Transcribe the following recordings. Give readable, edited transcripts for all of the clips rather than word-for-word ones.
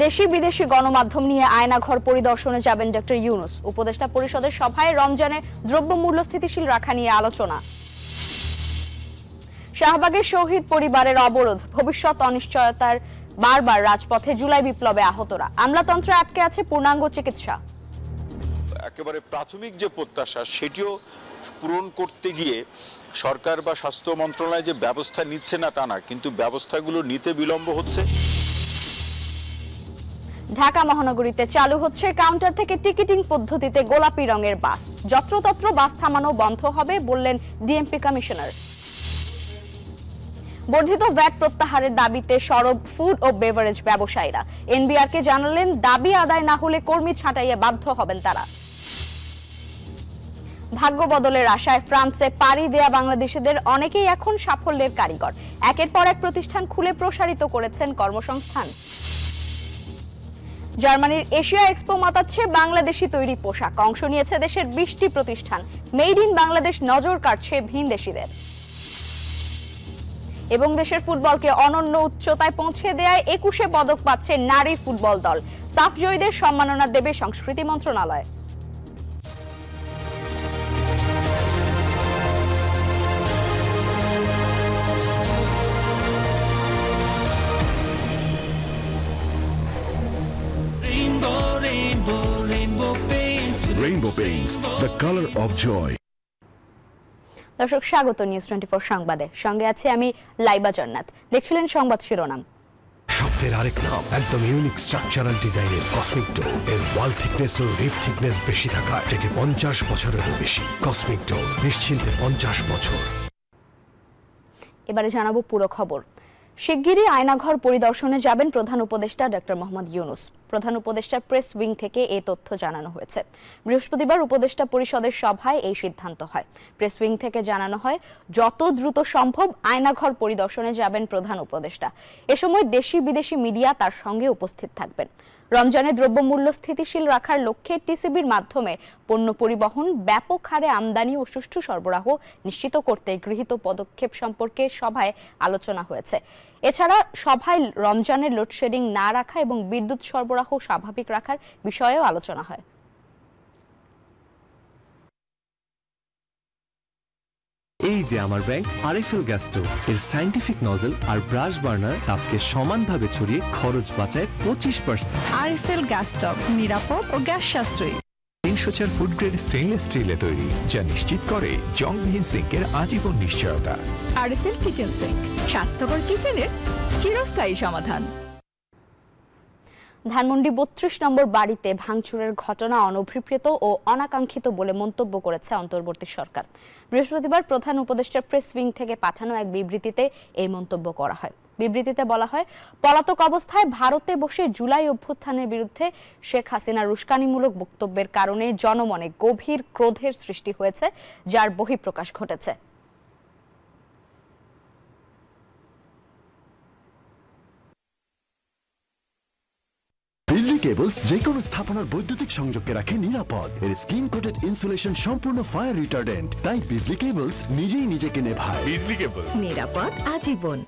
দেশি বিদেশি গণমাধ্যম নিয়ে আয়নাঘর পরিদর্শনে যাবেন ডক্টর ইউনূস। উপদেষ্টা পরিষদের সভায় রমজানে দ্রব্যমূল্য স্থিতিশীল রাখা নিয়ে আলোচনা। শাহবাগের শহীদ পরিবারের অবরোধ, ভবিষ্যৎ অনিশ্চয়তার বারবার রাজপথে জুলাই বিপ্লবে আহতরা। আমলাতন্ত্রে আটকে আছে পূর্ণাঙ্গ চিকিৎসা। একেবারে প্রাথমিক যে প্রত্যাশা সেটিও পূরণ করতে গিয়ে সরকার বা স্বাস্থ্য মন্ত্রণালয় যে ব্যবস্থা নিচ্ছে না তা না, কিন্তু ব্যবস্থাগুলো নিতে বিলম্ব হচ্ছে। ঢাকা মহানগরীতে চালু হচ্ছে কাউন্টার থেকে টিকিটিং পদ্ধতিতে গোলাপি রঙের বাস। যত্রতত্র বাস থামানো বন্ধ হবে বললেন ডিএমপি কমিশনার। বর্ধিত ভ্যাট প্রত্যাহারের দাবিতে সরব ফুড ও বেভারেজ ব্যবসায়ীরা। এনবিআরকে জানালেন দাবি আদায় না হলে কর্মী ছাঁটাইয়ে বাধ্য হবেন তারা। ভাগ্য বদলের আশায় ফ্রান্সে পাড়ি দেয়া বাংলাদেশিদের অনেকেই এখন সাফল্যের কারিগর। একের পর এক প্রতিষ্ঠান খুলে প্রসারিত করেছেন কর্মসংস্থান। জার্মানির এশিয়া এক্সপো মাতাচ্ছে বাংলাদেশি তৈরি পোশাক। অংশ নিয়েছে দেশের 20টি প্রতিষ্ঠান। মেড ইন বাংলাদেশ নজর কাটছে ভিনদেশিদের। এবং দেশের ফুটবলকে অনন্য উচ্চতায় পৌঁছে দেয়ায় 21 পদক পাচ্ছে নারী ফুটবল দল। সাফ জয়ীদের সম্মাননা দেবে সংস্কৃতি মন্ত্রণালয়। Rainbow Paints, the color of joy. দর্শক স্বাগত নিউজ 24 সংবাদে। সঙ্গে আছে আমি লাইবা জান্নাত। দেখছিলেন সংবাদ শিরোনাম। শব্দের আরেক নাম, একদম ইউনিক স্ট্রাকচারাল ডিজাইনের কসমিক ডোর। এর ওয়াল থিকনেস ও রিপ থিকনেস বেশি থাকায় থেকে 50 বছরেরও বেশি। কসমিক ডোর, নিশ্চিন্তে 50 বছর। এবারে জানাবো পুরো খবর। শিগগিরই আয়নাঘর পরিদর্শনে যাবেন প্রধান উপদেষ্টা ডক্টর মোহাম্মদ ইউনূস। প্রধান উপদেষ্টার প্রেস উইং থেকে এই তথ্য জানানো হয়েছে। বৃহস্পতিবার উপদেষ্টা পরিষদের সভায় এই সিদ্ধান্ত হয়। প্রেস উইং থেকে জানানো হয়, যত দ্রুত সম্ভব আয়নাঘর পরিদর্শনে যাবেন প্রধান উপদেষ্টা। এ সময় দেশি বিদেশি মিডিয়া তার সঙ্গে উপস্থিত থাকবেন। রমজানে দ্রব্যমূল্য স্থিতিশীল রাখার লক্ষ্যে টিসিবির মাধ্যমে পণ্য পরিবহন, ব্যাপক হারে আমদানি ও সুষ্ঠু সরবরাহ নিশ্চিত করতে গৃহীত পদক্ষেপ সম্পর্কে সভায় আলোচনা হয়েছে। এছাড়া সভায় রমজানের লোডশেডিং না রাখা এবং বিদ্যুৎ সরবরাহ স্বাভাবিক রাখার বিষয়েও আলোচনা হয়। এই যে আমার ব্যাংক আরএফএল গ্যাস স্টোভ, এর সায়েন্টিফিক নজল আর ব্রাশ বার্নার তাপকে সমানভাবে ছড়িয়ে খরচ বাঁচায় 25%। আরএফএল গ্যাস স্টোভ নিরাপদ ও গ্যাস সাশ্রয়ী। 304 ফুড গ্রেড স্টেইনলেস স্টিলে তৈরি, যা নিশ্চিত করে জংবিহীন সিঙ্কের আজীবন নিশ্চয়তা। আরএফএল কিচেন সিঙ্ক, স্বাস্থ্যকর কিচেনের চিরস্থায়ী সমাধান। ধানমন্ডি 32 নম্বর বাড়িতে ভাঙচুরের ঘটনা অনভিপ্রেত ও অনাকাঙ্ক্ষিত বলে মন্তব্য করেছে অন্তর্বর্তী সরকার। বৃহস্পতিবার প্রধান উপদেষ্টার প্রেস উইং থেকে পাঠানো এক বিবৃতিতে এই মন্তব্য করা হয়। বিবৃতিতে বলা হয়, পলাতক অবস্থায় ভারতে বসে জুলাই অভ্যুত্থানের বিরুদ্ধে শেখ হাসিনার উস্কানিমূলক বক্তব্যের কারণে জনমনে গভীর ক্রোধের সৃষ্টি হয়েছে, যার বহিঃপ্রকাশ ঘটেছে। বিজলি কেবলস যে কোনো স্থাপনার বৈদ্যুতিক সংযোগকে রাখে নিরাপদ। এর স্কিন কোটেড ইনসুলেশন সম্পূর্ণ ফায়ার রিটার্ডেন্ট, তাই বিজলি কেবলস নিজেই নিজেকে নেভায়। বিজলি কেবলস, নিরাপদ আজীবন।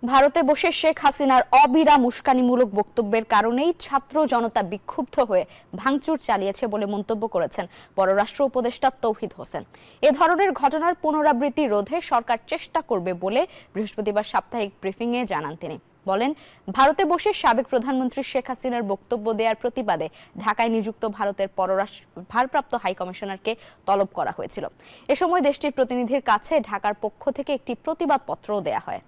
ভারতে বসে শেখ হাসিনার অবিরাম উস্কানিমূলক বক্তব্যের কারণেই ছাত্র জনতা বিক্ষুব্ধ হয়ে ভাঙচুর চালিয়েছে বলে মন্তব্য করেছেন পররাষ্ট্র উপদেষ্টা তৌহিদ হোসেন। এ ধরনের ঘটনার পুনরাবৃত্তি রোধে সরকার চেষ্টা করবে বলে বৃহস্পতিবার সাপ্তাহিক ব্রিফিংয়ে জানান তিনি। বলেন, ভারতে বসে সাবেক প্রধানমন্ত্রী শেখ হাসিনার বক্তব্য দেওয়ার প্রতিবাদে ঢাকায় নিযুক্ত ভারতের ভারপ্রাপ্ত হাই কমিশনারকে তলব করা হয়েছিল। এ সময় দেশটির প্রতিনিধির কাছে ঢাকার পক্ষ থেকে একটি প্রতিবাদপত্রও দেয়া হয়।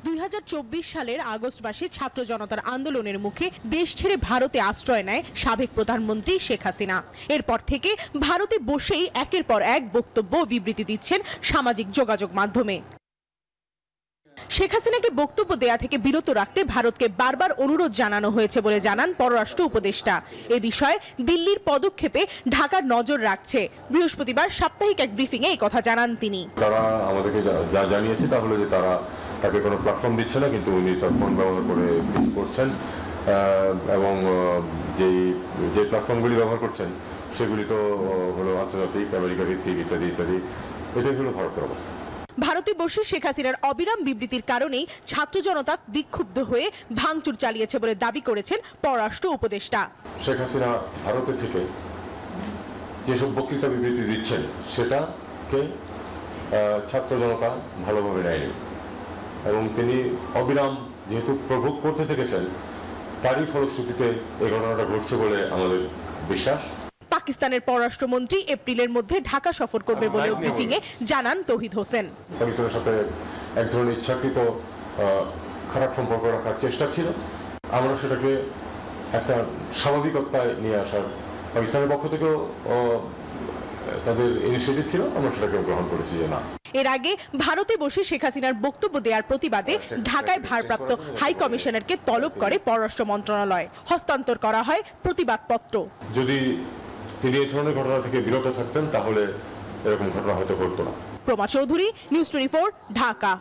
2024 সালের আগস্ট মাসে ছাত্র জনতার আন্দোলনের মুখে দেশ ছেড়ে ভারতে আশ্রয় নেয় সাবেক প্রধানমন্ত্রী শেখ হাসিনা। এরপর থেকে ভারতে বসেই একের পর এক বক্তব্য ও বিবৃতি দিচ্ছেন সামাজিক যোগাযোগ মাধ্যমে। শেখ হাসিনাকে বক্তব্য দেয়া থেকে বিরত রাখতে ভারতকে বারবার অনুরোধ জানানো হয়েছে বলে জানান পররাষ্ট্র উপদেষ্টা। এ বিষয়ে দিল্লির পদক্ষেপে ঢাকার নজর রাখছে। বৃহস্পতিবার সাপ্তাহিক এক ব্রিফিংয়ে এই কথা জানান তিনি। তারা আমাদেরকে যা জানিয়েছে তা হলো যে তাকে কোনো প্ল্যাটফর্ম দিচ্ছে না, কিন্তু উনি তার ফোন ব্যবহার করে কিছু করছেন এবং যে প্ল্যাটফর্মগুলি ব্যবহার করছেন সেগুলি তো হলো আন্তর্জাতিক, আমেরিকা ভিত্তিক ইত্যাদি ইত্যাদি। এটাই হলো ভারতের অবস্থা। ভারতে বসে শেখ হাসিনার অবিরাম বিবৃতির কারণেই ছাত্র জনতা বিক্ষুব্ধ হয়ে ভাঙচুর চালিয়েছে বলে দাবি করেছেন পররাষ্ট্র উপদেষ্টা। শেখ হাসিনা ভারতে থেকে যেসব বক্তৃতা বিবৃতি দিচ্ছেন সেটাকে ছাত্র জনতা ভালোভাবে নেয়নি এবং তিনি অবিরাম যেহেতু প্রভোগ করতে থেকেছেন তারই ফলশ্রুতিতে এই ঘটনাটা ঘটছে বলে আমাদের বিশ্বাস। পাকিস্তানের পররাষ্ট্রমন্ত্রী এপ্রিলের মধ্যে ঢাকা সফর করবে বলে ব্রিফিং এ জানান তৌহিদ হোসেন। পাকিস্তানের সাথে এক ধরনের ইচ্ছাকৃত খারাপ সম্পর্ক রাখার চেষ্টা ছিল, আমরা সেটাকে একটা স্বাভাবিকতায় নিয়ে আসার পাকিস্তানের পক্ষ থেকেও তাদের ইনিশিয়েটিভ ছিল, আমরা সেটাকে গ্রহণ করেছি যে না। এর আগে ভারতে বসে শেখ হাসিনার বক্তব্য দেওয়ার প্রতিবাদে ঢাকায় ভারপ্রাপ্ত হাই কমিশনারকে তলব করে পররাষ্ট্র মন্ত্রণালয়। হস্তান্তর করা হয় প্রতিবাদপত্র। যদি তিনি এই ধরনের ঘটনা থেকে বিরত থাকতেন তাহলে এরকম ঘটনা হয়তো ঘটতো না। প্রমা চৌধুরী, নিউজ 24, ঢাকা।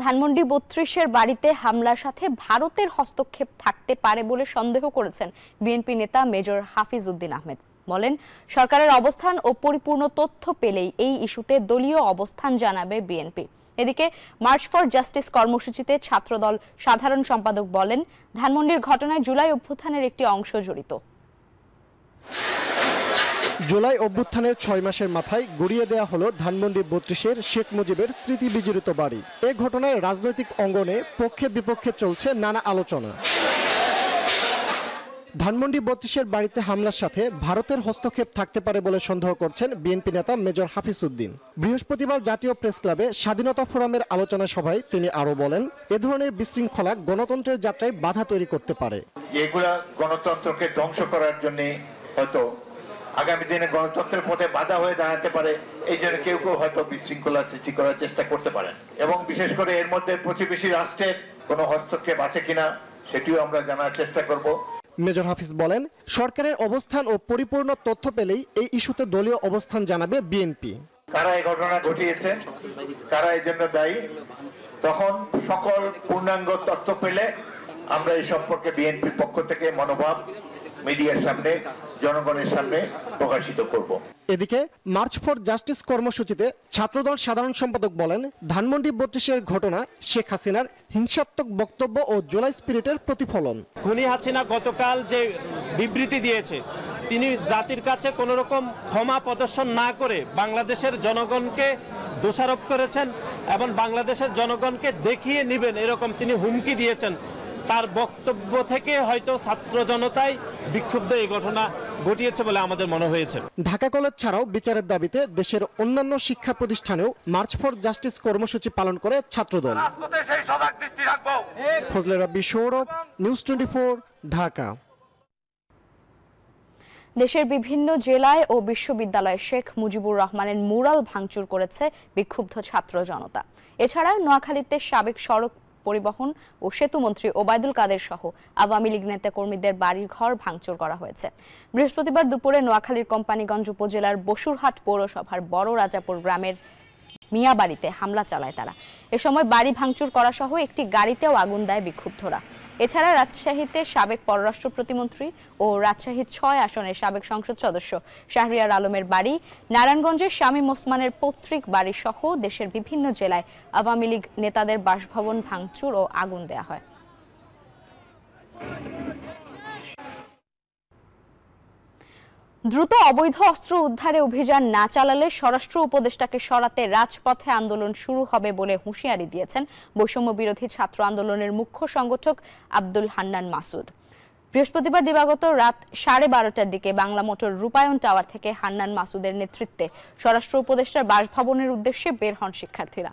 ধানমন্ডি 32-এর বাড়িতে হামলার সাথে ভারতের হস্তক্ষেপ থাকতে পারে বলে সন্দেহ করেছেন বিএনপি নেতা মেজর হাফিজ উদ্দিন আহমেদ। বলেন, সরকারের অবস্থান ও পরিপূর্ণ তথ্য পেলেই এই ইস্যুতে দলীয় অবস্থান জানাবে বিএনপি। এদিকে মার্চ ফর জাস্টিস কর্মসূচিতে ছাত্রদল সাধারণ সম্পাদক বলেন, ধানমন্ডির ঘটনায় জুলাই অভ্যুত্থানের একটি অংশ জড়িত। জুলাই অভ্যুত্থানের 6 মাসের মাথায় গড়িয়ে দেয়া হলো ধানমন্ডি 32-এর শেখ মুজিবের স্মৃতি বিজড়িত বাড়ি। এ ঘটনায় রাজনৈতিক অঙ্গনে পক্ষে বিপক্ষে চলছে নানা আলোচনা। ধানমন্ডি 32-এর বাড়িতে হামলার সাথে ভারতের হস্তক্ষেপ থাকতে পারে বলে সন্দেহ করছেন বিএনপি নেতা মেজর হাফিজ উদ্দিন। বৃহস্পতিবার জাতীয় প্রেস ক্লাবে স্বাধীনতা ফোরামের আলোচনা সভায় তিনি আরো বলেন, এ ধরনের বিশৃঙ্খলা গণতন্ত্রের যাত্রায় বাধা তৈরি করতে পারে। এগুলা গণতন্ত্রকে ধ্বংস করার জন্য হয়তো আগামী দিনে গণতন্ত্রের পথে বাধা হয়ে দাঁড়াতে পারে, এই জন্য কেউ কেউ হয়তো বিশৃঙ্খলা সৃষ্টি করার চেষ্টা করতে পারেন এবং বিশেষ করে এর মধ্যে প্রতিবেশী রাষ্ট্রের কোনো হস্তক্ষেপ আছে কিনা সেটিও আমরা জানার চেষ্টা করব। মেজর হাফিজ বলেন, সরকারের অবস্থান ও পরিপূর্ণ তথ্য পেলেই এই ইস্যুতে দলীয় অবস্থান জানাবে বিএনপি। কারা এই ঘটনা ঘটিয়েছে, কারা এই জন্য দায়ী, তখন সকল পূর্ণাঙ্গ তথ্য পেলে আমরা এই সম্পর্কে বিএনপির পক্ষ থেকে মনোভাব মিডিয়ার সামনে, জনগণের সামনে প্রকাশিত করব। এদিকে মার্চ ফর জাস্টিস কর্মসূচিতে ছাত্রদল সাধারণ সম্পাদক বলেন, ধানমন্ডি 32-এর ঘটনা শেখ হাসিনার হিংসাত্মক বক্তব্য ও জুলাই স্পিরিটের প্রতিফলন। খুনি হাসিনা গতকাল যে বিবৃতি দিয়েছে, তিনি জাতির কাছে কোনো রকম ক্ষমা প্রদর্শন না করে বাংলাদেশের জনগণকে দোষারোপ করেছেন এবং বাংলাদেশের জনগণকে দেখিয়ে নেবেন এরকম তিনি হুমকি দিয়েছেন। তার বক্তব্য থেকে হয়তো ছাত্র জনতায় বিক্ষুব্ধ এই ঘটনা ঘটিয়েছে বলে আমাদের মনে হয়েছে। ঢাকা কলেজ ছাড়াও বিচারের দাবিতে দেশের অন্যান্য শিক্ষা প্রতিষ্ঠানেও মার্চ ফর জাস্টিস কর্মসূচি পালন করে ছাত্রদল। ফজলে রাব্বি, সৌরভ, নিউজ 24, ঢাকা। দেশের বিভিন্ন জেলায় ও বিশ্ববিদ্যালয়ে শেখ মুজিবুর রহমানের মুরাল ভাঙচুর করেছে বিক্ষুব্ধ ছাত্র জনতা। এছাড়া নোয়াখালীতে সাবেক সড়ক পরিবহন ও সেতুমন্ত্রী ওবায়দুল কাদের সহ আওয়ামী লীগ নেতাকর্মীদের বাড়ির ঘর ভাঙচুর করা হয়েছে। বৃহস্পতিবার দুপুরে নোয়াখালীর কোম্পানীগঞ্জ উপজেলার বসুরহাট পৌরসভার বড় রাজাপুর গ্রামের মিয়াবাড়িতে হামলা চালায় তারা। এ সময় বাড়ি ভাঙচুর করা সহ একটি গাড়িতেও আগুন দেয় বিক্ষুব্ধরা। এছাড়া রাজশাহীতে সাবেক পররাষ্ট্র প্রতিমন্ত্রী ও রাজশাহী 6 আসনের সাবেক সংসদ সদস্য শাহরিয়ার আলমের বাড়ি, নারায়ণগঞ্জের শামীম ওসমানের পৈতৃক বাড়ি সহ দেশের বিভিন্ন জেলায় আওয়ামী লীগ নেতাদের বাসভবন ভাঙচুর ও আগুন দেয়া হয়। দ্রুত অবৈধ অস্ত্র উদ্ধারে অভিযান না চালালে স্বরাষ্ট্র উপদেষ্টাকে সরাতে রাজপথে আন্দোলন শুরু হবে বলে হুঁশিয়ারি দিয়েছেন বৈষম্য বিরোধী ছাত্র আন্দোলনের মুখ্য সংগঠক আব্দুল হান্নান মাসুদ। বৃহস্পতিবার দিবাগত রাত 12:30টার দিকে বাংলা মোটর রূপায়ণ টাওয়ার থেকে হান্নান মাসুদের নেতৃত্বে স্বরাষ্ট্র উপদেষ্টার বাসভবনের উদ্দেশ্যে বের হন শিক্ষার্থীরা।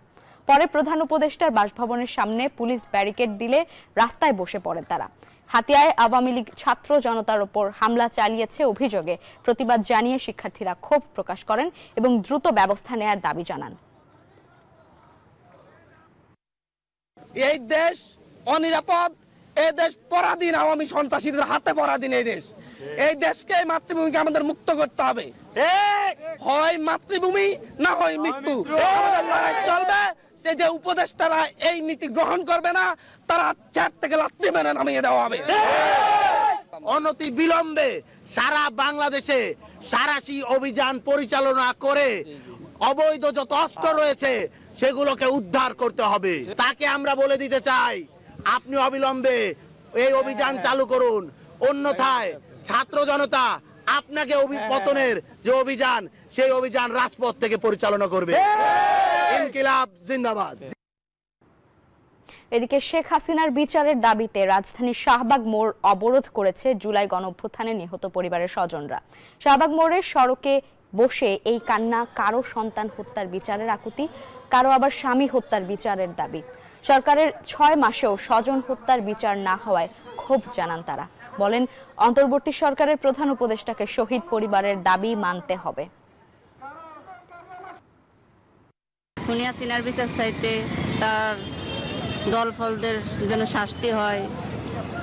পরে প্রধান উপদেষ্টার বাসভবনের সামনে পুলিশ ব্যারিকেড দিলে রাস্তায় বসে পড়েন তারা। হাতিয়ায় আওয়ামী লীগ ছাত্র জনতার উপর হামলা চালিয়েছে অভিযোগে প্রতিবাদ জানিয়ে শিক্ষার্থীরা ক্ষোভ প্রকাশ করেন এবং দ্রুত ব্যবস্থা নেয়ার দাবি জানান। এই দেশ অনিরাপদ, এই দেশ পরাধীন, আওয়ামী সন্ত্রাসীদের হাতে পরাধীন এই দেশকে মাতৃভূমিকে আমাদের মুক্ত করতে হবে। হয় মাতৃভূমি না হয় মৃত্যু, আমাদের লড়াই চলবে। সে যে উপদেষ্টারা এই নীতি গ্রহণ করবে না, তারা চেয়ার থেকে লাথি মেরে নামিয়ে দেওয়া হবে। অনতি বিলম্বে সারা বাংলাদেশে সারাশি অভিযান পরিচালনা করে অবৈধ যত অস্ত্র রয়েছে সেগুলোকে উদ্ধার করতে হবে। তাকে আমরা বলে দিতে চাই, আপনি অবিলম্বে এই অভিযান চালু করুন, অন্যথায় ছাত্র জনতা আপনাকে পতনের যে অভিযান, সেই অভিযান রাজপথ থেকে পরিচালনা করবে। ইনকিলাব জিন্দাবাদ। এদিকে শেখ হাসিনার বিচারের দাবিতে রাজধানীর শাহবাগ মোড় অবরোধ করেছে জুলাই গণঅভ্যুত্থানে নিহত পরিবারের স্বজনরা। শাহবাগ মোড়ের সড়কে বসে এই কান্না, কারো সন্তান হত্যার বিচারের আকুতি, কারো আবার স্বামী হত্যার বিচারের দাবি। সরকারের 6 মাসেও স্বজন হত্যার বিচার না হওয়ায় ক্ষোভ জানান তারা। বলেন, অন্তর্বর্তী সরকারের প্রধান উপদেষ্টাকে শহীদ পরিবারের দাবি মানতে হবে। খুনি হাসিনার বিচার চাইতে তার দলফলদের যেন শাস্তি হয়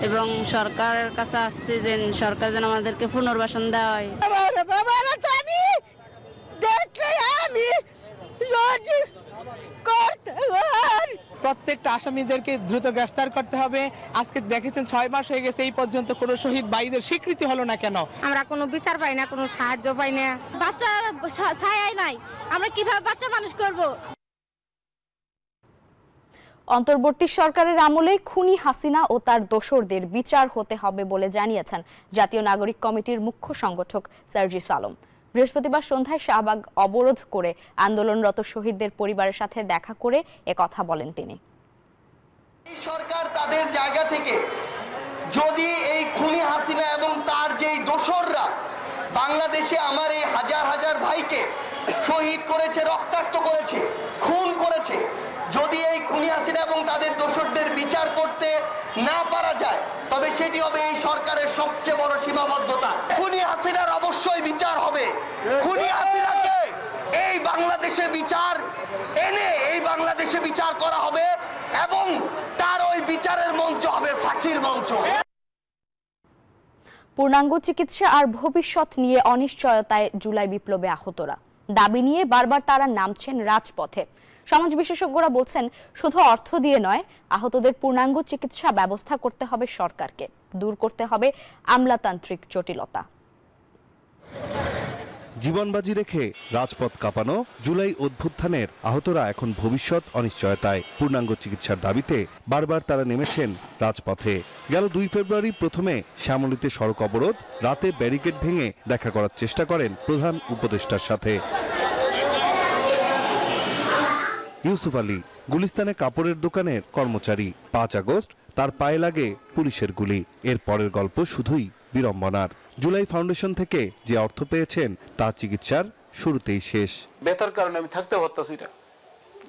এবং সরকারের কাছে আসছে যে সরকার যেন আমাদেরকে পুনর্বাসন দেওয়া হয়। প্রত্যেকটা আসামিদেরকে দ্রুত গ্রেফতার করতে হবে। আজকে দেখেছেন 6 মাস হয়ে গেছে, এই পর্যন্ত কোনো শহীদ ভাইদের স্বীকৃতি হলো না কেন? আমরা কোনো বিচার পাই না, কোনো সাহায্য পাই না, বাচ্চার ছায়াই নাই, আমরা কিভাবে বাচ্চা মানুষ করব? অন্তর্বর্তী সরকারের আমলে খুনি হাসিনা ও তার দোসরদের বিচার হতে হবে বলে জানিয়েছেন জাতীয় নাগরিক কমিটির মুখ্য সংগঠক সার্জিস আলম। বৃহস্পতিবার সন্ধ্যায় শাহবাগ অবরোধ করে আন্দোলনরত শহীদদের পরিবারের সাথে দেখা করে একথা বলেন তিনি। সরকার তাদের জায়গা থেকে যদি এই খুনি হাসিনা এবং তার যেই দোসররা বাংলাদেশে আমার এই হাজার হাজার ভাইকে শহীদ করেছে, রক্তাক্ত করেছে, খুন করেছে, যদি এই খুনি হাসিনা এবং তাদের দোসরদের বিচার করতে না পারা যায়, তবে সেটি হবে এই সরকারের সবচেয়ে বড় সীমাবদ্ধতা। খুনি হাসিনার অবশ্যই বিচার হবে। খুনি হাসিনাকে এই বাংলাদেশে বিচার এনে এই বাংলাদেশে বিচার করা হবে এবং তার ওই বিচারের মঞ্চ হবে ফাঁসির মঞ্চ। পূর্ণাঙ্গ চিকিৎসা আর ভবিষ্যৎ নিয়ে অনিশ্চয়তায় জুলাই বিপ্লবে আহতরা। দাবি নিয়ে বারবার তারা নামছেন রাজপথে। সমাজ বিশেষজ্ঞরা বলছেন, শুধু অর্থ দিয়ে নয়, আহতদের পূর্ণাঙ্গ চিকিৎসা ব্যবস্থা করতে হবে সরকারকে, দূর করতে হবে আমলাতান্ত্রিক জটিলতা। জীবনবাজি রেখে রাজপথ কাঁপানো জুলাই অভ্যুত্থানের আহতরা এখন ভবিষ্যৎ অনিশ্চয়তায়। পূর্ণাঙ্গ চিকিৎসার দাবিতে বারবার তারা নেমেছেন রাজপথে। গেল 2 ফেব্রুয়ারি প্রথমে শ্যামলীতে সড়ক অবরোধ, রাতে ব্যারিকেড ভেঙে দেখা করার চেষ্টা করেন প্রধান উপদেষ্টার সাথে। ইউসুফ আলী গুলিস্তানে কাপড়ের দোকানের কর্মচারী। 5 আগস্ট তার পায়ে লাগে পুলিশের গুলি। এর পরের গল্প শুধুই বিড়ম্বনার। জুলাই ফাউন্ডেশন থেকে যে অর্থ পেয়েছেন তা চিকিৎসার শুরুতেই শেষ। ব্যথার কারণে আমি থাকতে পারতাছি না।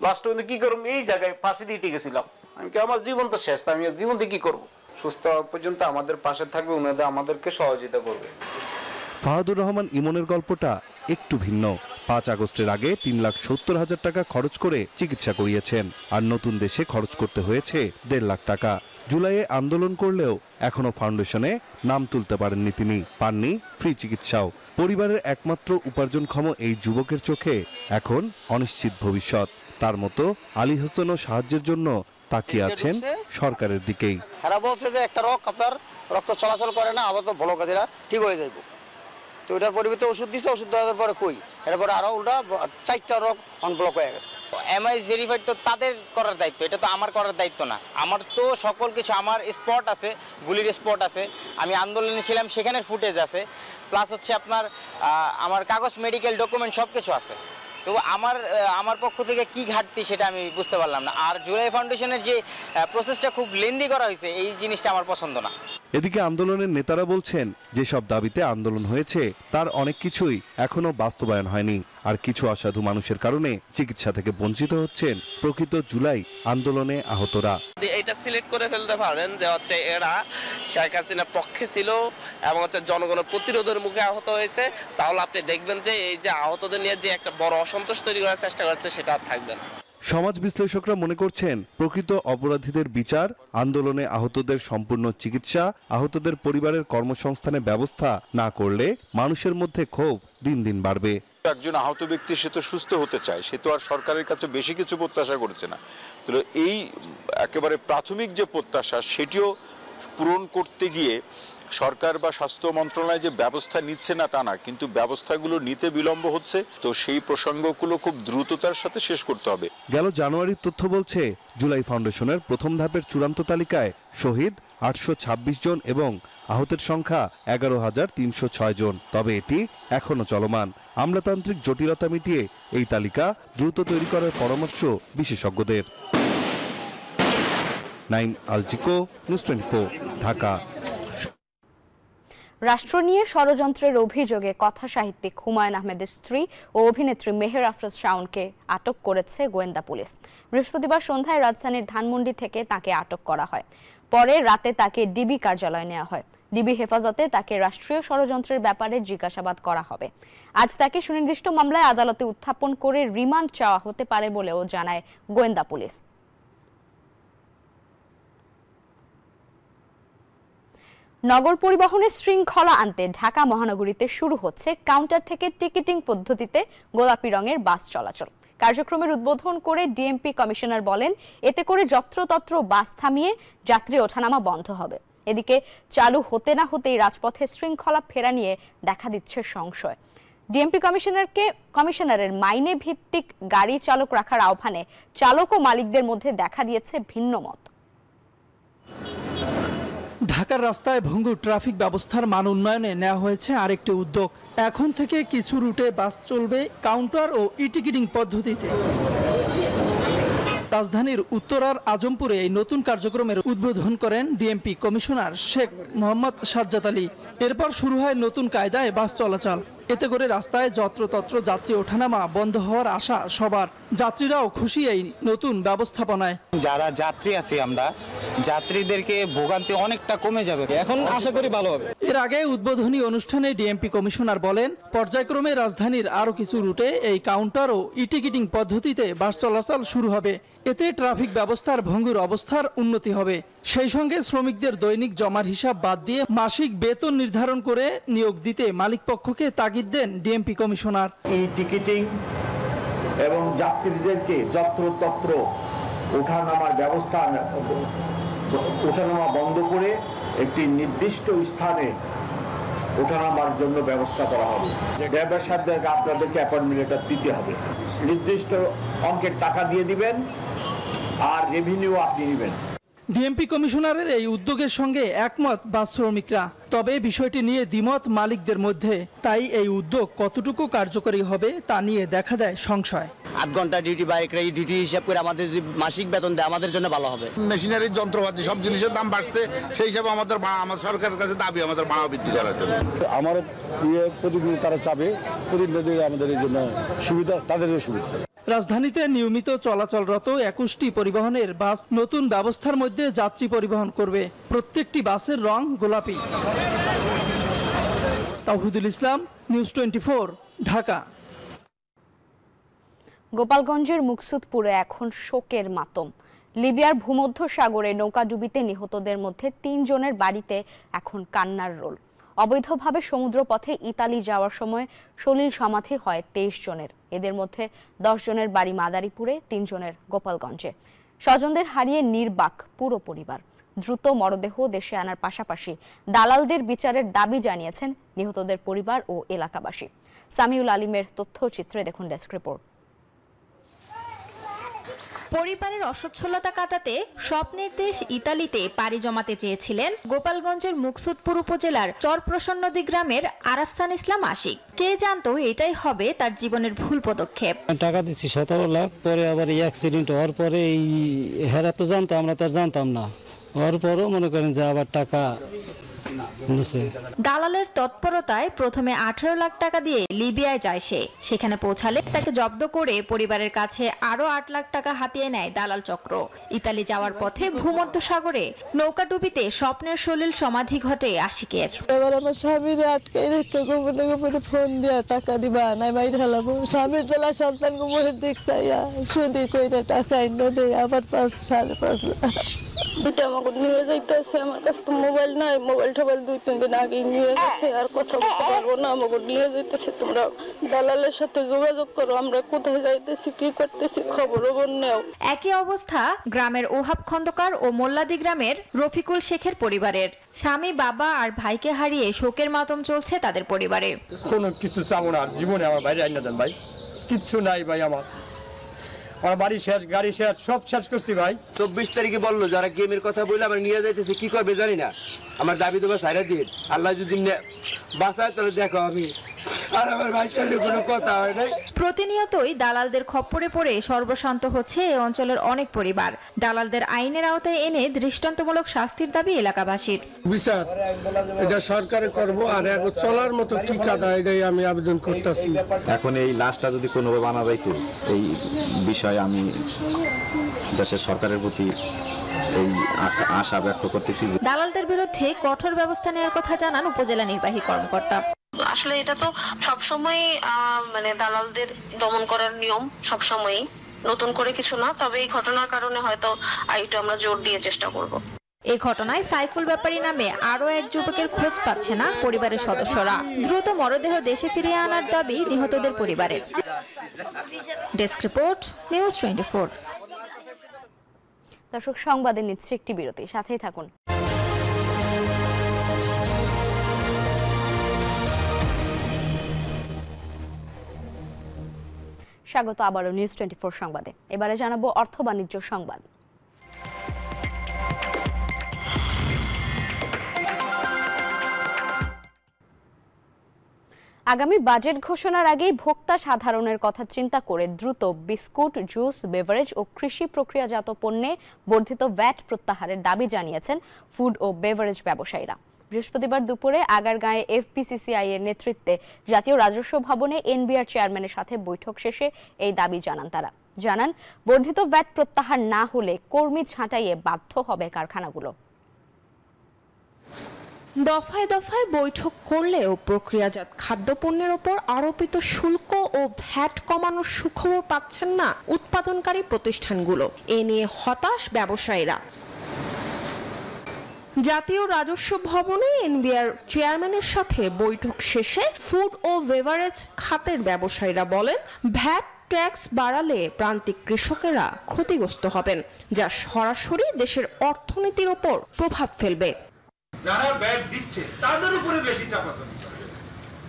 লাস্ট পর্যন্ত কি করব, এই জায়গায় ফাঁসি দিতে গেছিলাম। আমি কি, আমার জীবন তো শেষ, আমি জীবন দিয়ে কি করব? সুস্থ হওয়া পর্যন্ত আমাদের পাশে থাকবে, উনাদের আমাদেরকে সহযোগিতা করবে। ফাহাদুর রহমান ইমনের গল্পটা একটু ভিন্ন। 5 আগস্টের আগে 3,70,000 টাকা খরচ করে চিকিৎসা করিয়েছেন, আর নতুন দেশে খরচ করতে হয়েছে 1.5 লাখ টাকা। জুলাইয়ে আন্দোলন করলেও এখনো ফাউন্ডেশনে নাম তুলতে পারেননি তিনি, পাননি ফ্রি চিকিৎসাও। পরিবারের একমাত্র উপার্জনক্ষম এই যুবকের চোখে এখন অনিশ্চিত ভবিষ্যৎ। তার মতো আলী হোসেনও সাহায্যের জন্য তাকিয়ে আছেন সরকারের দিকেই। এরা বলছে যে একটা আপনার রক্ত চলাচল করে না, আবার তো ভালো কাজেরা ঠিক হয়ে যাইব। তো ওটার পরিবর্তে ওষুধ দিছে, ওষুধ দেওয়ার পরে কই এরপরে আরো উল্টা 4টা রোগ আনব্লক হয়ে গেছে। এমআইএস ভেরিফাইড তো তাদের করার দায়িত্ব, এটা তো আমার করার দায়িত্ব না। আমার তো সকল কিছু, আমার স্পট আছে, গুলির স্পট আছে, আমি আন্দোলনে ছিলাম সেখানের ফুটেজ আছে, প্লাস হচ্ছে আপনার আমার কাগজ, মেডিকেল ডকুমেন্ট সব কিছু আছে। তো আমার পক্ষ থেকে কি ঘাটতি সেটা আমি বুঝতে পারলাম না। আর জুলাই ফাউন্ডেশনের যে প্রসেসটা খুব লেন্দি করা হয়েছে, এই জিনিসটা আমার পছন্দ না। এদিকে আন্দোলনের নেতারা বলছেন, যেসব দাবিতে আন্দোলন হয়েছে তার অনেক কিছুই এখনো বাস্তবায়ন হয়নি, আর কিছু অসাধু মানুষের কারণে চিকিৎসা থেকে বঞ্চিত হচ্ছেন প্রকৃত জুলাই আন্দোলনে আহতরা। এটা সিলেক্ট করে ফেলতে পারেন যে হচ্ছে এরা শেখ হাসিনার পক্ষে ছিল এবং হচ্ছে জনগণের প্রতিরোধের মুখে আহত হয়েছে, তাহলে আপনি দেখবেন যে এই যে আহতদের নিয়ে যে একটা বড় অসন্তোষ তৈরি করার চেষ্টা করছে সেটা আর থাকবে না। সমাজ বিশ্লেষকরা মনে করছেন, প্রকৃত অপরাধীদের বিচার, আন্দোলনে আহতদের সম্পূর্ণ চিকিৎসা, আহতদের পরিবারের কর্মসংস্থানের ব্যবস্থা না করলে মানুষের মধ্যে ক্ষোভ দিন দিন বাড়বে। একজন আহত ব্যক্তি সে তো সুস্থ হতে চায়, সে তো আর সরকারের কাছে বেশি কিছু প্রত্যাশা করছে না। তো এই একেবারে প্রাথমিক যে প্রত্যাশা সেটিও পূরণ করতে গিয়ে সরকার বা স্বাস্থ্য মন্ত্রণালয় যে ব্যবস্থা নিচ্ছে না তা না, কিন্তু ব্যবস্থাগুলো নিতে বিলম্ব হচ্ছে। তো সেই প্রসঙ্গগুলো খুব দ্রুততার সাথে শেষ করতে হবে। গেল জানুয়ারির তথ্য বলছে জুলাই ফাউন্ডেশনের প্রথম ধাপের চূড়ান্ত তালিকায় শহীদ 826 জন এবং আহতের সংখ্যা 11,306 জন। তবে এটি এখনো চলমান। আমলাতান্ত্রিক জটিলতা মিটিয়ে এই তালিকা দ্রুত তৈরি করার পরামর্শ বিশেষজ্ঞদের। নাইম আলচিকো, নিউজ 24, ঢাকা। রাষ্ট্র নিয়ে ষড়যন্ত্রের অভিযোগে কথা সাহিত্যিক হুমায়ুন আহমেদের স্ত্রী ও অভিনেত্রী মেহের আফরোজ শাওনকে আটক করেছে গোয়েন্দা পুলিশ। বৃহস্পতিবার সন্ধ্যায় রাজধানীর ধানমন্ডি থেকে তাকে আটক করা হয়। পরে রাতে তাকে ডিবি কার্যালয়ে নেওয়া হয়। ডিবি হেফাজতে তাকে রাষ্ট্রীয় ষড়যন্ত্রের ব্যাপারে জিজ্ঞাসাবাদ করা হবে। আজ তাকে সুনির্দিষ্ট মামলায় আদালতে উত্থাপন করে রিমান্ড চাওয়া হতে পারে বলেও জানায় গোয়েন্দা পুলিশ। নগর পরিবহনের শৃঙ্খলা আনতে ঢাকা মহানগরীতে শুরু হচ্ছে কাউন্টার থেকে টিকিটিং পদ্ধতিতে গোলাপি রঙের বাস চলাচল। কার্যক্রমের উদ্বোধন করে ডিএমপি কমিশনার বলেন, এতে করে যত্রতত্র বাস থামিয়ে যাত্রী ওঠানামা বন্ধ হবে। এদিকে চালু হতে না হতেই রাজপথে শৃঙ্খলা ফেরা নিয়ে দেখা দিচ্ছে সংশয়। ডিএমপি কমিশনারের মাইনে ভিত্তিক গাড়ি চালক রাখার আহ্বানে চালক ও মালিকদের মধ্যে দেখা দিয়েছে ভিন্ন মত। ঢাকার রাস্তায় ভঙ্গুর ট্রাফিক ব্যবস্থার মান উন্নয়নে নেওয়া হয়েছে আরেকটি উদ্যোগ। এখন থেকে কিছু রুটে বাস চলবে কাউন্টার ও ই-টিকিটিং পদ্ধতিতে। রাজধানীর উত্তরার আজমপুরে এই নতুন কার্যক্রমের উদ্বোধন করেন ডিএমপি কমিশনার শেখ মোহাম্মদ সাজ্জাদ আলী। এরপর শুরু হয় নতুন কায়দায় বাস চলাচল। এতে করে রাস্তায় যত্রতত্র যাত্রী ওঠানামা বন্ধ হওয়ার আশা সবার। যাত্রীরাও খুশি এই নতুন ব্যবস্থাপনায়। যারা যাত্রী আছি আমরা, যাত্রীদেরকে ভোগান্তি অনেকটা কমে যাবে, এখন আশা করি ভালো হবে। এর আগে উদ্বোধনী অনুষ্ঠানে ডিএমপি কমিশনার বলেন, পর্যায়ক্রমে রাজধানীর আরও কিছু রুটে এই কাউন্টার ও ই-টিকিটিং পদ্ধতিতে বাস চলাচল শুরু হবে। এতে ট্রাফিক ব্যবস্থার ভঙ্গুর অবস্থার উন্নতি হবে। সেই সঙ্গে শ্রমিকদের দৈনিক জমার হিসাব বাদ দিয়ে মাসিক বেতন নির্ধারণ করে নিয়োগ দিতে মালিকপক্ষকে তাগিদ দেন ডিএমপি কমিশনার। এই টিকিটিং এবং যাত্রীদেরকে যত্রতত্র ওঠানামার ব্যবস্থা, ওঠানামা বন্ধ করে একটি নির্দিষ্ট স্থানে ওঠানামার জন্য ব্যবস্থা করা হবে। ড্রাইভার সাহেবদেরকে আপনাদেরকে অ্যাপয়েন্টমেন্ট লেটার দিতে হবে, নির্দিষ্ট অঙ্কের টাকা দিয়ে দিবেন আর রেভিনিউ আপনি নেবেন। ডিএমপি কমিশনারের এই উদ্যোগের সঙ্গে একমত বাস শ্রমিকরা। তবে বিষয়টি নিয়ে দ্বিমত মালিকদের মধ্যে। তাই এই উদ্যোগ কতটুকু কার্যকরী হবে তা নিয়ে দেখা দেয় সংশয়। 8 ঘন্টা ডিউটি বা এই ডিউটি হিসাব করে আমাদের যদি মাসিক বেতন দেয় আমাদের জন্য ভালো হবে। মেশিনারির যন্ত্রপাতি সব জিনিসের দাম বাড়ছে, সেই হিসাবে আমাদের সরকারের কাছে দাবি আমাদের ভাড়া বৃদ্ধি করার জন্য। আমার প্রতিনিধি তারা চাবে, প্রতিনিধি আমাদের এই জন্য সুবিধা, তাদেরও সুবিধা। রাজধানীতে নিয়মিত চলাচলরত 21টি পরিবহনের বাস নতুন ব্যবস্থার মধ্যে যাত্রী পরিবহন করবে। প্রত্যেকটি বাসের রং গোলাপি। তাওহিদুল ইসলাম, নিউজ 24, ঢাকা। গোপালগঞ্জের মুকসুদপুরে এখন শোকের মাতম। লিবিয়ার ভূমধ্যসাগরে নৌকাডুবিতে নিহতদের মধ্যে 3 জনের বাড়িতে এখন কান্নার রোল। অবৈধভাবে সমুদ্রপথে ইতালি যাওয়ার সময় সলিল সমাধি হয় 23 জনের। এদের মধ্যে 10 জনের বাড়ি মাদারীপুরে, 3 জনের গোপালগঞ্জে। স্বজনদের হারিয়ে নির্বাক পুরো পরিবার। দ্রুত মরদেহ দেশে আনার পাশাপাশি দালালদের বিচারের দাবি জানিয়েছেন নিহতদের পরিবার ও এলাকাবাসী। সামিউল আলিমের তথ্যচিত্রে দেখুন ডেস্ক রিপোর্ট। পরিবারের অসচ্ছলতা কাটাতে স্বপ্নের দেশ ইতালিতে পাড়ি জমাতে চেয়েছিলেন গোপালগঞ্জের মুকসুদপুর উপজেলার চরপ্রসন্নদী গ্রামের আরাফসান ইসলাম আশিক। কে জানতো এটাই হবে তার জীবনের ভুল পদক্ষেপ। টাকা দিচ্ছি 17 লাখ, পরে আবার এই অ্যাক্সিডেন্ট হওয়ার পরে এই হেরা তো জানতো, আমরা তো আর জানতাম না। হওয়ার পরও মনে করেন যে আবার টাকা নিছে। দালালের তৎপরতায় প্রথমে 18 লাখ টাকা দিয়ে লিবিয়ায় যায় সে। সেখানে পৌঁছালে তাকে জব্দ করে পরিবারের কাছে আরো 8 লাখ টাকা হাতিয়ে নেয় দালাল চক্র। ইতালি যাওয়ার পথে ভূমধ্যসাগরে নৌকাডুবিতে স্বপ্নের সলিল সমাধি ঘটে আশিকের। এবার আমার স্বামীর আটকে রেখে গোপনে গোপনে ফোন দিয়া টাকা দিবা নাই বাইরে হালাবো। স্বামীর জেলা সন্তান গোপনের দিক চাইয়া সুদি কইরা টাকা এনে দেয় আবার 5-5.5 লাখ। এটা আমাকে নিয়ে যাইতেছে, আমার কাছে তো মোবাইল নাই, মোবাইল টোবাইল 2-3 দিন আগে নিয়ে গেছে, আর কথা বলতে পারবো না, আমাকে নিয়ে যাইতেছে। তোমরা দালালের সাথে যোগাযোগ করো, আমরা কোথায় যাইতেছি কি করতেছি খবর নেও। একই অবস্থা গ্রামের ওহাব খন্দকার ও মোল্লাদি গ্রামের রফিকুল শেখের পরিবারের। স্বামী, বাবা আর ভাইকে হারিয়ে শোকের মাতম চলছে তাদের পরিবারে। কোনো কিছু চাবো না জীবনে, আমার বাইরে আইনা দেন ভাই, কিচ্ছু নাই ভাই, আমার বাড়ি শেষ, গাড়ি শেষ, সব শেষ করছি ভাই। 24 তারিখে বললো যারা গেমের কথা বলে আমার নিয়ে যাইতেছে, কি করবে জানি না। আমার দাবি তোমার সাইরা দিন, আল্লাহ যদি বাঁচায় তাহলে দেখো আমি আর আমার ভাইয়ের সাথে কোনো কথা হয় নাই। প্রতিনিয়তই দালালদের খপ্পরে পড়ে সর্বশান্ত হচ্ছে এই অঞ্চলের অনেক পরিবার। দালালদের আইনের আওতায় এনে দৃষ্টান্তমূলক শাস্তির দাবি এলাকাবাসীর। বিচার এটা সরকারে করবো, আর এখন চলার মতো কি কাদা এটাই আমি আবেদন করতেছি। এখন এই লাশটা যদি কোনোভাবে আনা যাইতো, এই বিষয়ে আমি দেশের সরকারের প্রতি এই আশা ব্যক্ত করতেছি। দালালদের বিরুদ্ধে কঠোর ব্যবস্থা নেওয়ার কথা জানান উপজেলা নির্বাহী কর্মকর্তা। আসলে এটা তো সবসময় মানে দালালদের দমন করার নিয়ম, সবসময়ই, নতুন করে কিছু না। তবে এই ঘটনার কারণে হয়তো আরেকটু আমরা জোর দিয়ে চেষ্টা করব। এই ঘটনায় সাইফুল ব্যাপারী নামে আরো এক যুবকের খোঁজ পাচ্ছে না পরিবারের সদস্যরা। দ্রুত মরদেহ দেশে ফিরিয়ে আনার দাবি নিহতদের পরিবারের। Desk report, news 24। দর্শক, সংবাদে নিচ্ছে একটি বিরতি, সাথেই থাকুন। স্বাগত আবারও নিউজ 24 সংবাদে। এবারে জানাবো অর্থ বাণিজ্য সংবাদ। আগামী বাজেট ঘোষণার আগেই ভোক্তা সাধারণের কথা চিন্তা করে দ্রুত বিস্কুট, জুস, বেভারেজ ও কৃষি প্রক্রিয়াজাত পণ্যে বর্ধিত ভ্যাট প্রত্যাহারের দাবি জানিয়েছেন ফুড ও বেভারেজ ব্যবসায়ীরা। বৃহস্পতিবার দুপুরে আগারগাঁয়ে এফবিসিসিআই এর নেতৃত্বে জাতীয় রাজস্ব ভবনে এনবিআর চেয়ারম্যানের সাথে বৈঠক শেষে এই দাবি জানান তারা। জানান, বর্ধিত ভ্যাট প্রত্যাহার না হলে কর্মী ছাঁটাইয়ে বাধ্য হবে কারখানাগুলো। দফায় দফায় বৈঠক করলেও প্রক্রিয়াজাত খাদ্যপণ্যের ওপর আরোপিত শুল্ক ও ভ্যাট কমানোর সুখবর পাচ্ছেন না উৎপাদনকারী প্রতিষ্ঠানগুলো। এ নিয়ে হতাশ ব্যবসায়ীরা। জাতীয় রাজস্ব ভবনে এনবিআর চেয়ারম্যানের সাথে বৈঠক শেষে ফুড ও বেভারেজ খাতের ব্যবসায়ীরা বলেন, ভ্যাট ট্যাক্স বাড়ালে প্রান্তিক কৃষকেরা ক্ষতিগ্রস্ত হবেন, যা সরাসরি দেশের অর্থনীতির ওপর প্রভাব ফেলবে। যারা ব্যাট দিচ্ছে তাদের উপরে বেশি চাপাচাপি করে,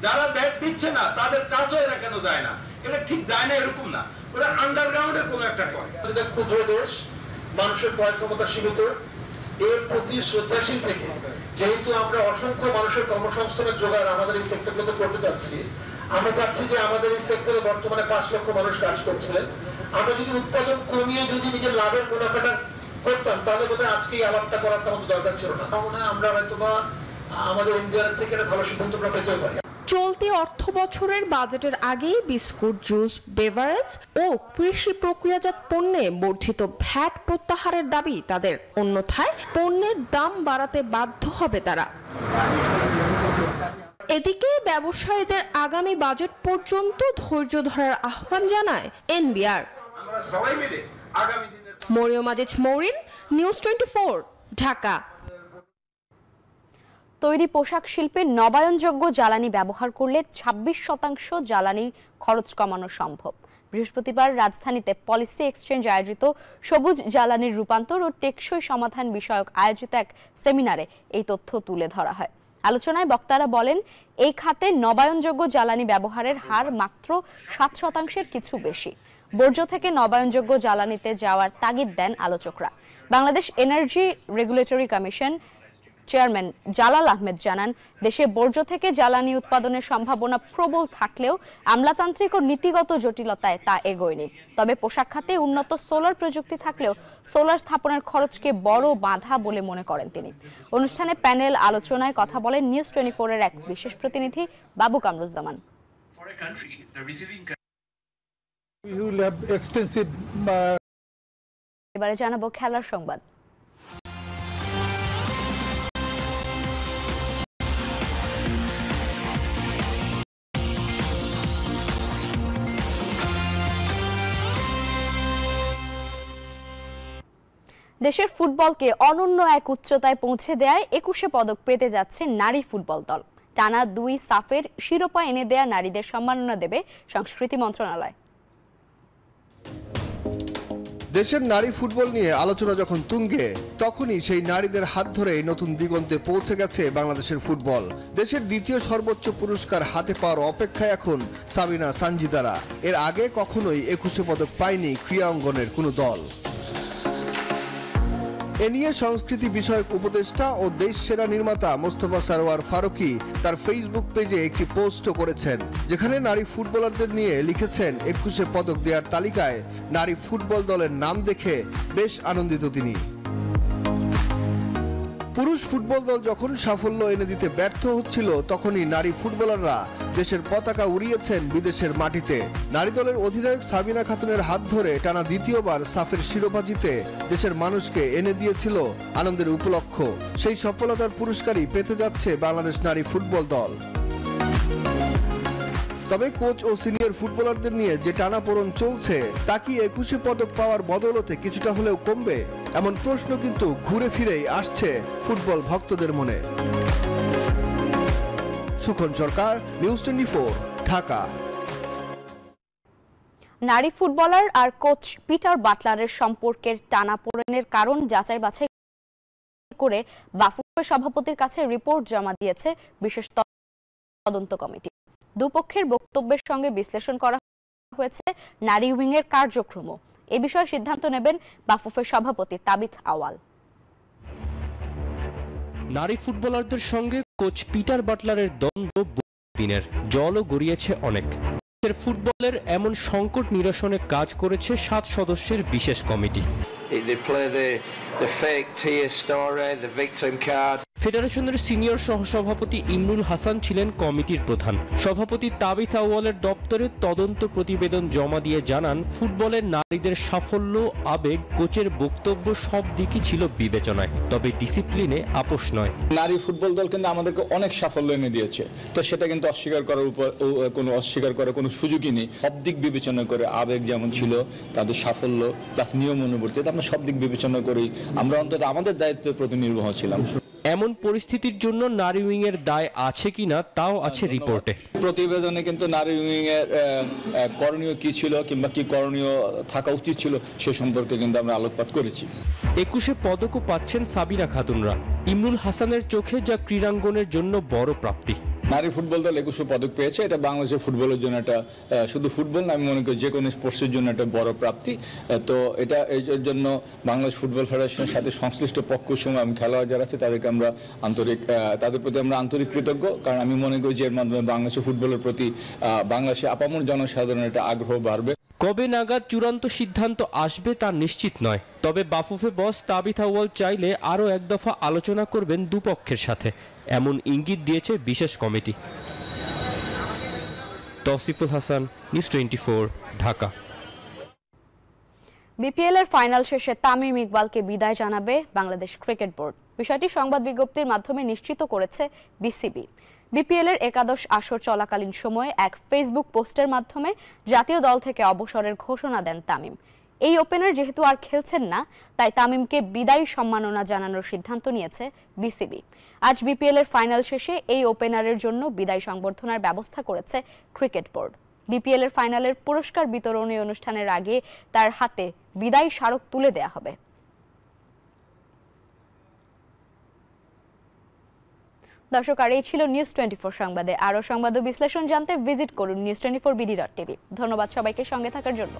যারা ব্যাট দিচ্ছে না তাদের কাছেও এরা কেন যায় না, এটা ঠিক যায় না এরকম না, ওরা আন্ডারগ্রাউন্ডে কোনো একটা করে। ক্ষুদ্র দেশ, মানুষের ক্রয় ক্ষমতা সীমিত, এর প্রতি শ্রদ্ধাশীল থেকে যেহেতু আমরা অসংখ্য মানুষের কর্মসংস্থানের জোগাড় আমাদের এই সেক্টরগুলোতে করতে যাচ্ছি, আমরা চাচ্ছি যে আমাদের এই সেক্টরে বর্তমানে 5 লক্ষ মানুষ কাজ করছিলেন, আমরা যদি উৎপাদন কমিয়ে যদি নিজের লাভের মুনাফাটা করতাম তাহলে বোধহয় আজকে এই আলাপটা করার তেমন দরকার ছিল না। আমরা হয়তো বা আমাদের এনবিআর থেকে একটা ভালো সিদ্ধান্ত পেতে পারি। চলতি অর্থ বছরের বাজেটের আগেই বিস্কুট, জুস, বেভারেজ ও কৃষি প্রক্রিয়াজাত পণ্যে বর্ধিত ভ্যাট প্রত্যাহারের দাবি তাদের। অন্যথায় পণ্যের দাম বাড়াতে বাধ্য হবে তারা। এদিকে ব্যবসায়ীদের আগামী বাজেট পর্যন্ত ধৈর্য ধরার আহ্বান জানায় এনবিআর। আমরা সবাই মিলে আগামী দিনে। মরিয়ম আজিজ মৌরিন, নিউজ 24, ঢাকা। তৈরি পোশাক শিল্পে নবায়নযোগ্য জ্বালানি ব্যবহার করলে 26% জ্বালানি খরচ কমানো সম্ভব। বৃহস্পতিবার রাজধানীতে পলিসি এক্সচেঞ্জ আয়োজিত সবুজ জ্বালানির রূপান্তর ও টেকসই সমাধান বিষয়ক আয়োজিত এক সেমিনারে এই তথ্য তুলে ধরা হয়। আলোচনায় বক্তারা বলেন, এই খাতে নবায়নযোগ্য জ্বালানি ব্যবহারের হার মাত্র 7%-এর কিছু বেশি। বর্জ্য থেকে নবায়নযোগ্য জ্বালানিতে যাওয়ার তাগিদ দেন আলোচকরা। Bangladesh Energy Regulatory Commission chairman Jalal Ahmed জানান, দেশে বর্জ্য থেকে জ্বালানি উৎপাদনের সম্ভাবনা প্রবল থাকলেও আমলাতান্ত্রিক ও নীতিগত জটিলতায় তা এগোয়নি। তবে পোশাক খাতে উন্নত সোলার প্রযুক্তি থাকলেও সোলার স্থাপনের খরচকে বড় বাধা বলে মনে করেন তিনি। অনুষ্ঠানে প্যানেল আলোচনায় কথা বলেন নিউজ 24-এর এক বিশেষ প্রতিনিধি বাবু কামরুজ্জামান। এবারে জানাবো খেলার সংবাদ। দেশের ফুটবলকে অনন্য এক উচ্চতায় পৌঁছে দেয় 21 পদক পেতে যাচ্ছে নারী ফুটবল দল। টানা 2 সাফের শিরোপা এনে দেয়া নারীদের সম্মাননা দেবে সংস্কৃতি মন্ত্রণালয়। দেশের নারী ফুটবল নিয়ে আলোচনা যখন তুঙ্গে, তখনই সেই নারীদের হাত ধরেই নতুন দিগন্তে পৌঁছে গেছে বাংলাদেশের ফুটবল। দেশের দ্বিতীয় সর্বোচ্চ পুরস্কার হাতে পাওয়ার অপেক্ষায় এখন সাবিনা সানজিদারা। এর আগে কখনোই 21 পদক পায়নি ক্রীড়া অঙ্গনের কোনো দল। এ নিয়ে সংস্কৃতি বিষয়ক উপদেষ্টা ও দেশ সেরা নির্মাতা মোস্তফা সরওয়ার ফারুকী তার ফেসবুক পেজে একটি পোস্টও করেছেন, যেখানে নারী ফুটবলারদের নিয়ে লিখেছেন 21 পদক দেওয়ার তালিকায় নারী ফুটবল দলের নাম দেখে বেশ আনন্দিত তিনি। পুরুষ ফুটবল দল যখন সাফল্য এনে দিতে ব্যর্থ হচ্ছিল, তখনই নারী ফুটবলাররা দেশের পতাকা উড়িয়েছেন বিদেশের মাটিতে। নারী দলের অধিনায়ক সাবিনা খাতুনের হাত ধরে টানা দ্বিতীয়বার সাফের শিরোপা জিতে দেশের মানুষকে এনে দিয়েছিল আনন্দের উপলক্ষ। সেই সফলতার পুরস্কারই পেতে যাচ্ছে বাংলাদেশ নারী ফুটবল দল। তবে কোচ ও সিনিয়র ফুটবলারদের নিয়ে যে টানাপোড়েন চলছে, তা কি 21 পদক পাওয়ার বদৌলতে কিছুটা হলেও কমবে? এমন প্রশ্ন কিন্তু ঘুরে ফিরেই আসছে ফুটবল ভক্তদের মনে। সুখন সরকার, নিউজ 24, ঢাকা। নারী ফুটবলার আর কোচ পিটার বাটলারের সম্পর্কের টানাপোড়েনের কারণ যাচাই বাছাই করে বাফুফে সভাপতির কাছে রিপোর্ট জমা দিয়েছে বিশেষ তদন্ত কমিটি। দুপক্ষের বক্তব্যের সঙ্গে বিশ্লেষণ করা হয়েছে নারী উইংয়ের কার্যক্রমও। এ বিষয়ে সিদ্ধান্ত নেবেন বাফুফের সভাপতি তাবিথ আওয়াল। নারী ফুটবলারদের সঙ্গে কোচ পিটার বাটলারের দ্বন্দ্ব দিনের জলও গড়িয়েছে অনেক। ফুটবলের এমন সংকট নিরসনে কাজ করেছে 7 সদস্যের বিশেষ কমিটি। ফেডারেশনের সিনিয়র সহসভাপতি ইমরুল হাসান ছিলেন কমিটির প্রধান। সভাপতি তাবিথ আউয়ালের দপ্তরে তদন্ত প্রতিবেদন জমা দিয়ে জানান, ফুটবলের নারীদের সাফল্য, আবেগ, কোচের বক্তব্য সব দিকই ছিল বিবেচনায়, তবে ডিসিপ্লিনে আপোষ নয়। নারী ফুটবল দল কিন্তু আমাদেরকে অনেক সাফল্য এনে দিয়েছে, তো সেটা কিন্তু অস্বীকার করার কোনো সুযোগই নেই। সব দিক বিবেচনা করে, আবেগ যেমন ছিল, তাদের সাফল্য প্লাস নিয়ম অনুবর্তী, আমরা সব দিক বিবেচনা করি। আমরা অন্তত আমাদের দায়িত্বের প্রতি নির্ভর ছিলাম। এমন পরিস্থিতির জন্য নারী উইং এর দায় আছে কিনা তাও আছে রিপোর্টে। প্রতিবেদনে কিন্তু নারী উইং এর করণীয় কি ছিল কিংবা কি করণীয় থাকা উচিত ছিল সে সম্পর্কে কিন্তু আমরা আলোকপাত করেছি। 21 পদকও পাচ্ছেন সাবিনা খাতুনরা। ইমরুল হাসানের চোখে যা ক্রীড়াঙ্গনের জন্য বড় প্রাপ্তি। নারী ফুটবল দল 21 পদক পেয়েছে, এটা বাংলাদেশের ফুটবলের জন্য একটা, শুধু ফুটবল না, আমি মনে করি যে কোনো স্পোর্টসের জন্য একটা বড় প্রাপ্তি। তো এটা এর জন্য বাংলাদেশ ফুটবল ফেডারেশনের সাথে সংশ্লিষ্ট পক্ষের সঙ্গে আমি খেলোয়াড় যারা আছে তাদের প্রতি আমরা আন্তরিক কৃতজ্ঞ। কারণ আমি মনে করি যে এর মাধ্যমে বাংলাদেশের ফুটবলের প্রতি বাংলাদেশে আপামর জনসাধারণের একটা আগ্রহ বাড়বে। কবে নাগাদ চূড়ান্ত সিদ্ধান্ত আসবে তা নিশ্চিত নয়, তবে বাফুফে বস তাবিথ আউয়াল চাইলে আরও এক দফা আলোচনা করবেন দুপক্ষের সাথে, এমন ইঙ্গিত দিয়েছে বিশেষ কমিটি। তৌসিফুল হাসান, নিউজ 24, ঢাকা। বিপিএল এর ফাইনাল শেষে তামিম ইকবালকে বিদায় জানাবে বাংলাদেশ ক্রিকেট বোর্ড। বিষয়টি সংবাদ বিজ্ঞপ্তির মাধ্যমে নিশ্চিত করেছে বিসিবি। বিপিএল এর একাদশ আসর চলাকালীন সময়ে এক ফেসবুক পোস্টের মাধ্যমে জাতীয় দল থেকে অবসরের ঘোষণা দেন তামিম। এই ওপেনার যেহেতু আর খেলছেন না, তাই তামিমকে বিদায়ী সম্মাননা জানানোর সিদ্ধান্ত নিয়েছে বিসিবি। আজ বিপিএল এর ফাইনাল শেষে এই ওপেনারের জন্য বিদায়ী সংবর্ধনার ব্যবস্থা করেছে ক্রিকেট বোর্ড। বিপিএল এর ফাইনালের পুরস্কার বিতরণী অনুষ্ঠানের আগে তার হাতে বিদায়ী স্মারক তুলে দেয়া হবে। দর্শক, আর এই ছিল নিউজ 24 সংবাদে। আরও সংবাদ ও বিশ্লেষণ জানতে ভিজিট করুন news24bd.tv। ধন্যবাদ সবাইকে সঙ্গে থাকার জন্য।